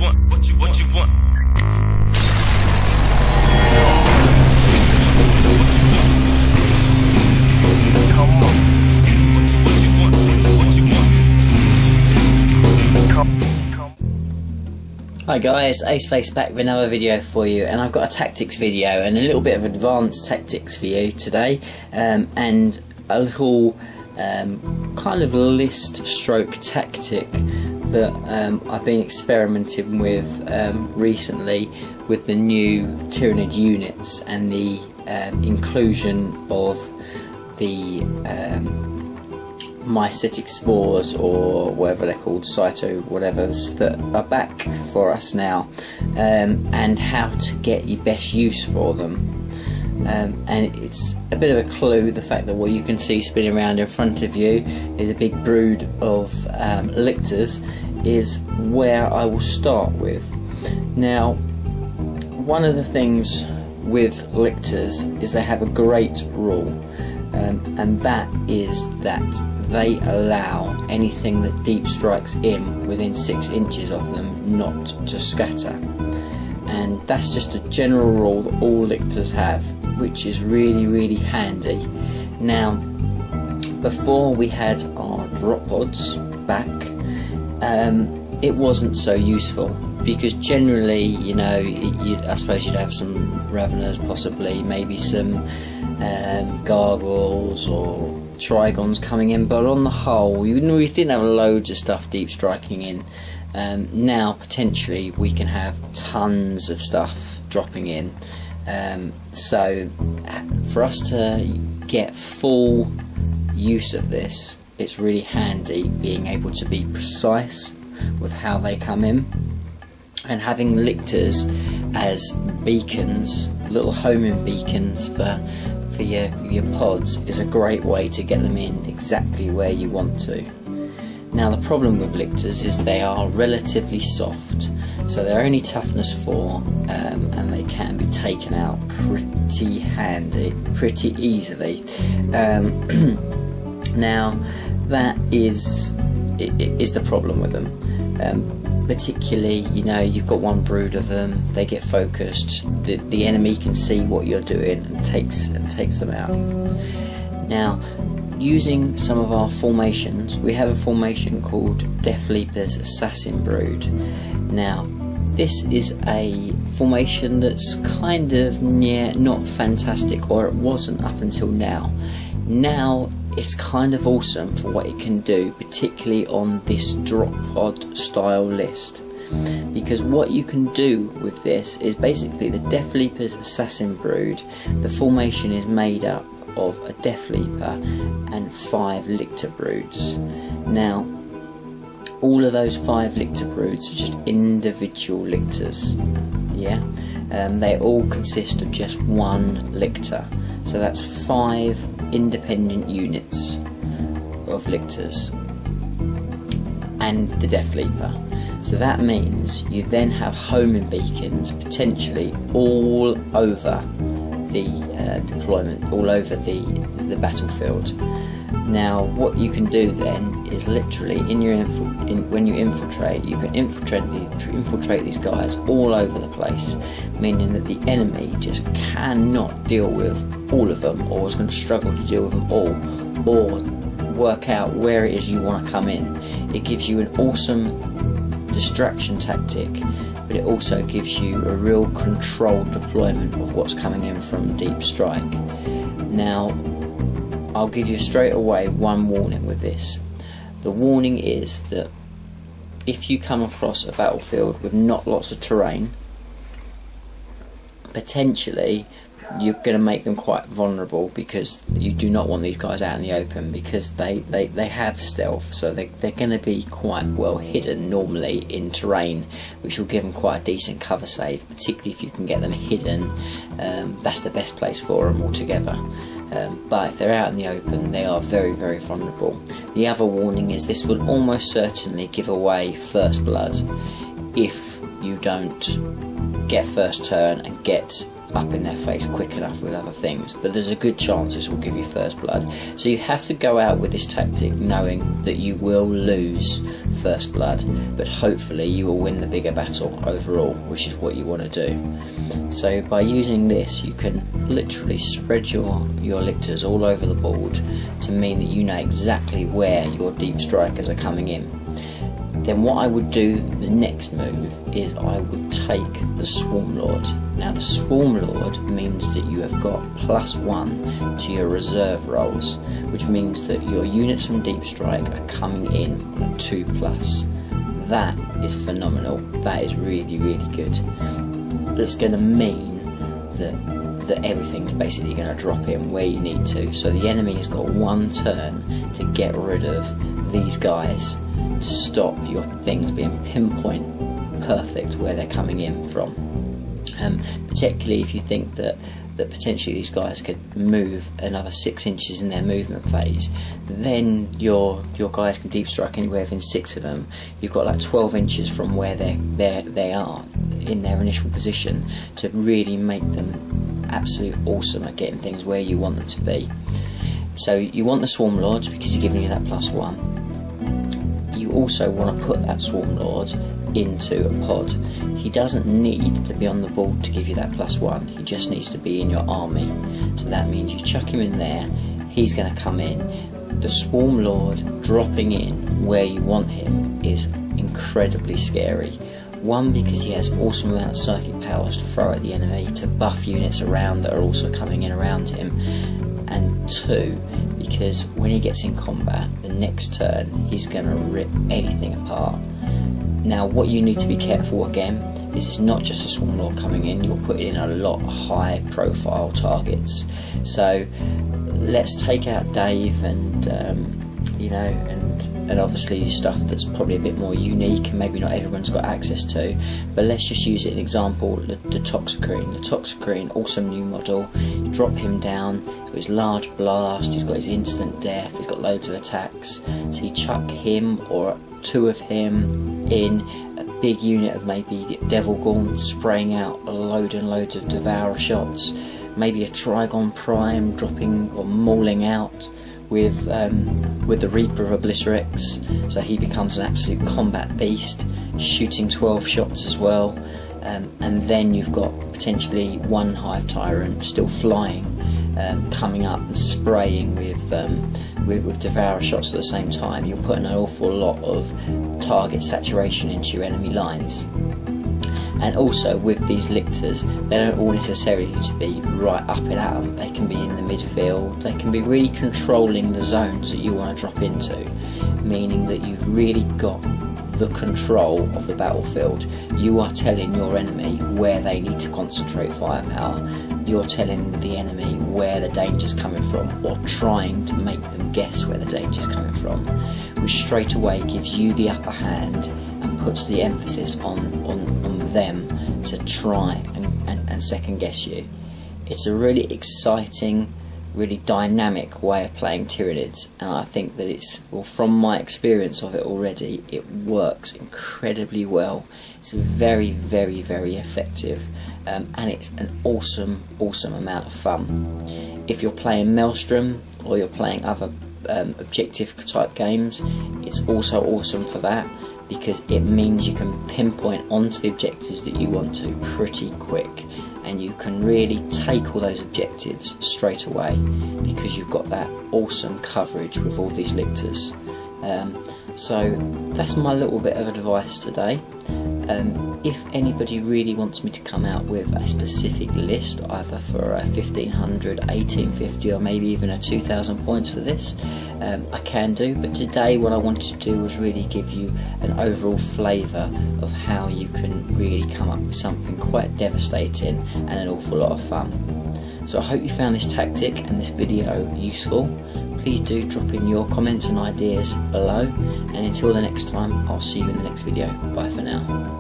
want, what you want. Come on. What you want, what you want. Come. Hi guys, Aceface back with another video for you, and I've got a tactics video and a little bit of advanced tactics for you today, and a little kind of list stroke tactic that I've been experimenting with recently with the new Tyranid units and the inclusion of the mycetic spores, or whatever they're called, cyto whatevers, that are back for us now, and how to get your best use for them. And it's a bit of a clue, the fact that what you can see spinning around in front of you is a big brood of Lictors, is where I will start with. Now, one of the things with Lictors is they have a great rule, and that is that they allow anything that deep strikes in within 6 inches of them not to scatter. And that's just a general rule that all Lictors have, which is really handy. Now, before we had our drop pods back, it wasn't so useful, because generally, you know, I suppose you'd have some Raveners, possibly, maybe some Gargoyles or Trigons coming in, but on the whole, we didn't have loads of stuff deep striking in. Now, potentially, we can have tons of stuff dropping in. So, for us to get full use of this, it's really handy being able to be precise with how they come in, and having Lictors as beacons, little homing beacons for your pods, is a great way to get them in exactly where you want to. Now, the problem with Lictors is they are relatively soft, so they're only toughness 4, and they can be taken out pretty easily. Now, that is the problem with them. Particularly, you know, you've got one brood of them, they get focused, the enemy can see what you're doing and takes them out. Now, using some of our formations, we have a formation called Death Leaper's Assassin Brood. Now, this is a formation that's kind of not fantastic, or it wasn't up until now. Now it's kind of awesome for what it can do, particularly on this drop pod style list, because what you can do with this is basically the Death Leaper's Assassin Brood. The formation is made up of a Death Leaper and 5 Lictor broods. Now, all of those 5 Lictor broods are just individual Lictors, yeah? They all consist of just 1 Lictor, so that's 5 independent units of Lictors and the Death Leaper. So that means you then have homing beacons potentially all over the deployment, all over the battlefield. Now, what you can do then is literally when you infiltrate, you can infiltrate these guys all over the place, meaning that the enemy just cannot deal with all of them, or is going to struggle to deal with them all, or work out where it is you want to come in. It gives you an awesome distraction tactic, but it also gives you a real controlled deployment of what's coming in from deep strike. Now, I'll give you straight away one warning with this. The warning is that if you come across a battlefield with not lots of terrain, potentially you're going to make them quite vulnerable, because you do not want these guys out in the open, because they have stealth, so they're going to be quite well hidden normally in terrain, which will give them quite a decent cover save, particularly if you can get them hidden. That's the best place for them altogether. But if they're out in the open, they are very vulnerable. The other warning is this will almost certainly give away first blood if you don't get first turn and get up in their face quick enough with other things, but there's a good chance this will give you first blood. So you have to go out with this tactic knowing that you will lose first blood, but hopefully you will win the bigger battle overall, which is what you want to do. So by using this, you can literally spread your lictors all over the board to mean that you know exactly where your deep strikers are coming in. Then what I would do, the next move, is I would take the Swarm Lord. Now the Swarm Lord means that you have got +1 to your reserve rolls, which means that your units from Deep Strike are coming in on a 2+. That is phenomenal. That is really, really good. It's going to mean that everything's basically going to drop in where you need to. So the enemy has got 1 turn to get rid of these guys, to stop your things being pinpoint perfect where they're coming in from. Particularly if you think that potentially these guys could move another 6 inches in their movement phase, then your guys can deep strike anywhere within 6 of them. You've got like 12 inches from where they are in their initial position to really make them absolutely awesome at getting things where you want them to be. So you want the Swarm Lords because you're giving you that +1. You also want to put that Swarm Lord into a pod. He doesn't need to be on the board to give you that +1, he just needs to be in your army. So that means you chuck him in there, he's going to come in. The Swarm Lord dropping in where you want him is incredibly scary. One, because he has awesome amount of psychic powers to throw at the enemy to buff units around that are also coming in around him, and 2, because when he gets in combat, the next turn he's going to rip anything apart. Now what you need to be careful again is it's not just a Swarm Lord coming in, you're putting in a lot of high profile targets. So let's take out Dave and you know, and obviously stuff that's probably a bit more unique and maybe not everyone's got access to, but let's just use it as an example. The Toxicrene, awesome new model. You drop him down, he's got his large blast, he's got his instant death, he's got loads of attacks, so you chuck him or 2 of him in a big unit of maybe Devil Gaunt spraying out a load and loads of Devourer shots, maybe a Trigon Prime dropping or mauling out with the Reaper of Obliterex, so he becomes an absolute combat beast, shooting 12 shots as well, and then you've got potentially 1 Hive Tyrant still flying, coming up and spraying with Devourer shots at the same time. You're putting an awful lot of target saturation into your enemy lines. And also with these Lictors, they don't all necessarily need to be right up and at them. They can be in the midfield, they can be really controlling the zones that you want to drop into, meaning that you've really got the control of the battlefield. You are telling your enemy where they need to concentrate firepower, you're telling the enemy where the danger's coming from, or trying to make them guess where the danger's coming from, which straight away gives you the upper hand and puts the emphasis on them to try and second guess you. It's a really exciting, really dynamic way of playing Tyranids, and I think that it's, well, from my experience of it already, it works incredibly well. It's very, very, very effective, and it's an awesome amount of fun. If you're playing Maelstrom or you're playing other objective type games, it's also awesome for that, because it means you can pinpoint onto the objectives that you want to pretty quick, and you can really take all those objectives straight away because you've got that awesome coverage with all these Lictors. So that's my little bit of advice today. If anybody really wants me to come out with a specific list, either for a 1500, 1850 or maybe even a 2000 points for this, I can do, but today what I wanted to do was really give you an overall flavour of how you can really come up with something quite devastating and an awful lot of fun. So I hope you found this tactic and this video useful. Please do drop in your comments and ideas below, and until the next time, I'll see you in the next video. Bye for now.